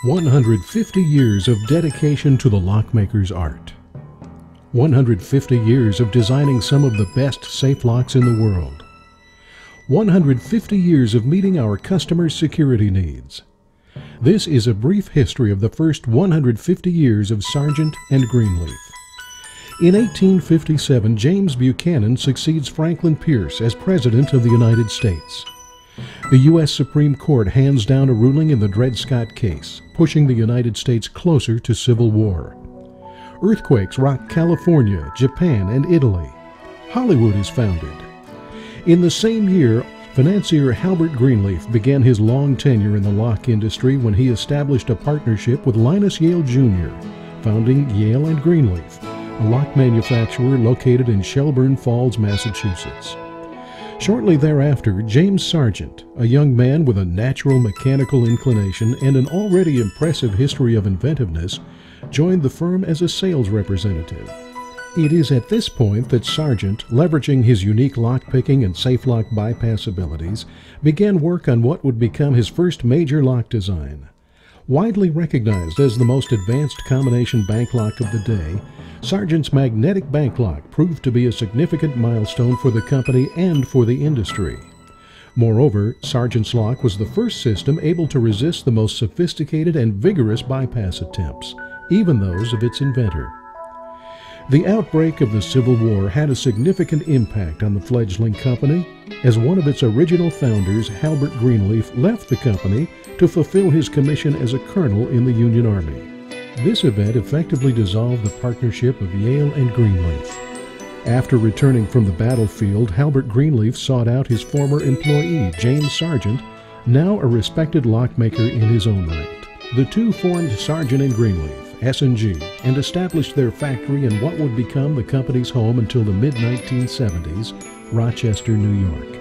150 years of dedication to the lockmaker's art. 150 years of designing some of the best safe locks in the world. 150 years of meeting our customers' security needs. This is a brief history of the first 150 years of Sargent and Greenleaf. In 1857, James Buchanan succeeds Franklin Pierce as President of the United States. The U.S. Supreme Court hands down a ruling in the Dred Scott case, pushing the United States closer to civil war. Earthquakes rock California, Japan, and Italy. Hollywood is founded. In the same year, financier Halbert Greenleaf began his long tenure in the lock industry when he established a partnership with Linus Yale Jr., founding Yale and Greenleaf, a lock manufacturer located in Shelburne Falls, Massachusetts. Shortly thereafter, James Sargent, a young man with a natural mechanical inclination and an already impressive history of inventiveness, joined the firm as a sales representative. It is at this point that Sargent, leveraging his unique lockpicking and safe lock bypass abilities, began work on what would become his first major lock design. Widely recognized as the most advanced combination bank lock of the day, Sargent's magnetic bank lock proved to be a significant milestone for the company and for the industry. Moreover, Sargent's lock was the first system able to resist the most sophisticated and vigorous bypass attempts, even those of its inventor. The outbreak of the Civil War had a significant impact on the fledgling company, as one of its original founders, Halbert Greenleaf, left the company to fulfill his commission as a colonel in the Union Army. This event effectively dissolved the partnership of Yale and Greenleaf. After returning from the battlefield, Halbert Greenleaf sought out his former employee, James Sargent, now a respected lockmaker in his own right. The two formed Sargent and Greenleaf, S&G, and established their factory in what would become the company's home until the mid-1970s, Rochester, New York.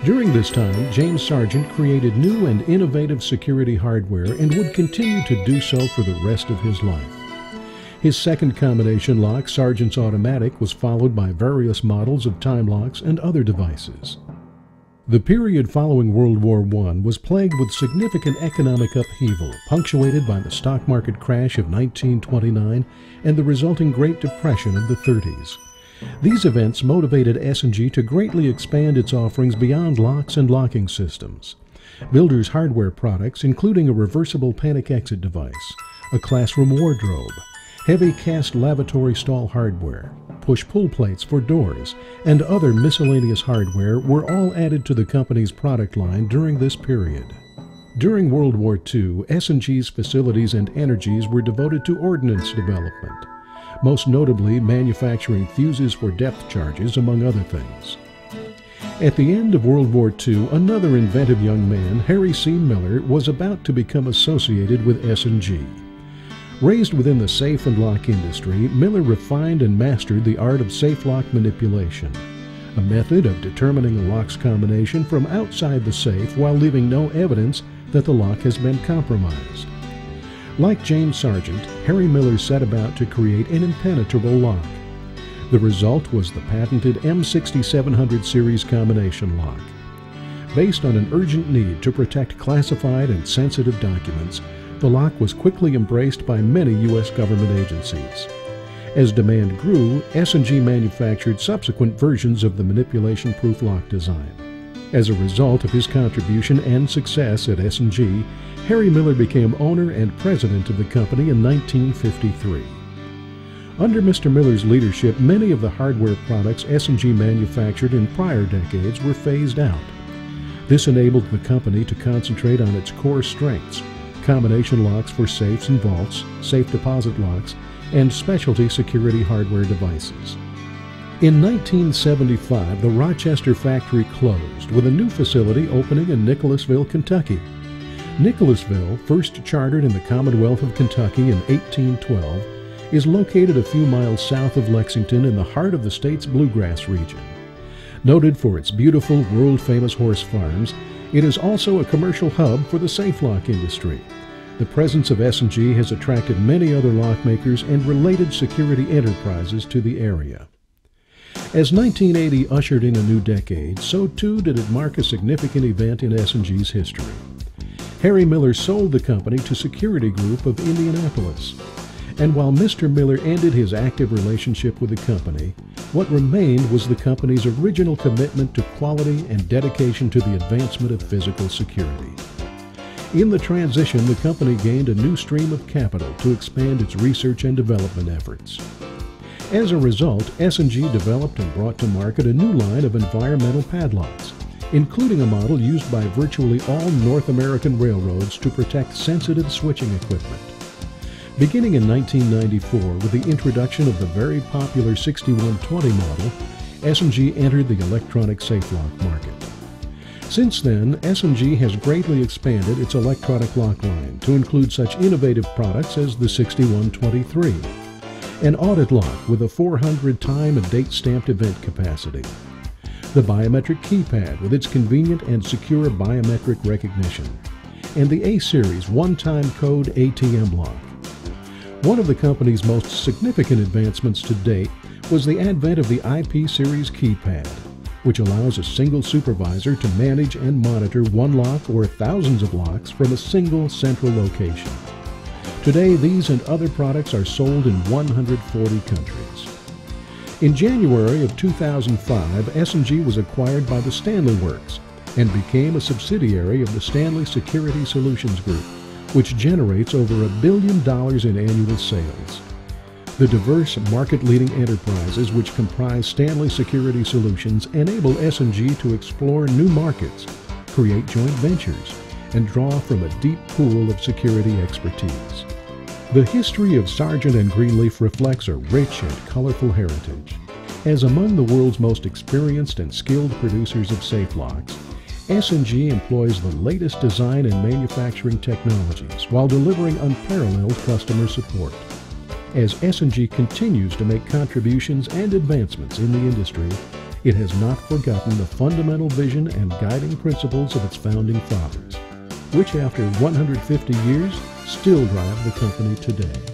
During this time, James Sargent created new and innovative security hardware and would continue to do so for the rest of his life. His second combination lock, Sargent's Automatic, was followed by various models of time locks and other devices. The period following World War I was plagued with significant economic upheaval, punctuated by the stock market crash of 1929 and the resulting Great Depression of the 30s. These events motivated S&G to greatly expand its offerings beyond locks and locking systems. Builders' hardware products, including a reversible panic exit device, a classroom wardrobe, heavy cast lavatory stall hardware, push-pull plates for doors, and other miscellaneous hardware were all added to the company's product line during this period. During World War II, S&G's facilities and energies were devoted to ordnance development, most notably manufacturing fuses for depth charges, among other things. At the end of World War II, another inventive young man, Harry C. Miller, was about to become associated with S&G. Raised within the safe and lock industry, Miller refined and mastered the art of safe lock manipulation, a method of determining a lock's combination from outside the safe while leaving no evidence that the lock has been compromised. Like James Sargent, Harry Miller set about to create an impenetrable lock. The result was the patented M6700 series combination lock. Based on an urgent need to protect classified and sensitive documents, the lock was quickly embraced by many U.S. government agencies. As demand grew, S&G manufactured subsequent versions of the manipulation-proof lock design. As a result of his contribution and success at S&G, Harry Miller became owner and president of the company in 1953. Under Mr. Miller's leadership, many of the hardware products S&G manufactured in prior decades were phased out. This enabled the company to concentrate on its core strengths: combination locks for safes and vaults, safe deposit locks, and specialty security hardware devices. In 1975, the Rochester factory closed, with a new facility opening in Nicholasville, Kentucky. Nicholasville, first chartered in the Commonwealth of Kentucky in 1812, is located a few miles south of Lexington in the heart of the state's bluegrass region. Noted for its beautiful, world-famous horse farms, it is also a commercial hub for the safe lock industry. The presence of S&G has attracted many other lockmakers and related security enterprises to the area. As 1980 ushered in a new decade, so too did it mark a significant event in S&G's history. Harry Miller sold the company to Security Group of Indianapolis. And while Mr. Miller ended his active relationship with the company, what remained was the company's original commitment to quality and dedication to the advancement of physical security. In the transition, the company gained a new stream of capital to expand its research and development efforts. As a result, S&G developed and brought to market a new line of environmental padlocks, including a model used by virtually all North American railroads to protect sensitive switching equipment. Beginning in 1994 with the introduction of the very popular 6120 model, S&G entered the electronic safe lock market. Since then, S&G has greatly expanded its electronic lock line to include such innovative products as the 6123, an audit lock with a 400 time and date stamped event capacity, the biometric keypad with its convenient and secure biometric recognition, and the A-Series one-time code ATM lock. One of the company's most significant advancements to date was the advent of the IP Series keypad, which allows a single supervisor to manage and monitor one lock or thousands of locks from a single central location. Today, these and other products are sold in 140 countries. In January of 2005, S&G was acquired by the Stanley Works and became a subsidiary of the Stanley Security Solutions Group, which generates over $1 billion in annual sales. The diverse market-leading enterprises which comprise Stanley Security Solutions enable S&G to explore new markets, create joint ventures, and draw from a deep pool of security expertise. The history of Sargent and Greenleaf reflects a rich and colorful heritage. As among the world's most experienced and skilled producers of safe locks, S&G employs the latest design and manufacturing technologies while delivering unparalleled customer support. As S&G continues to make contributions and advancements in the industry, it has not forgotten the fundamental vision and guiding principles of its founding fathers, which after 150 years still drive the company today.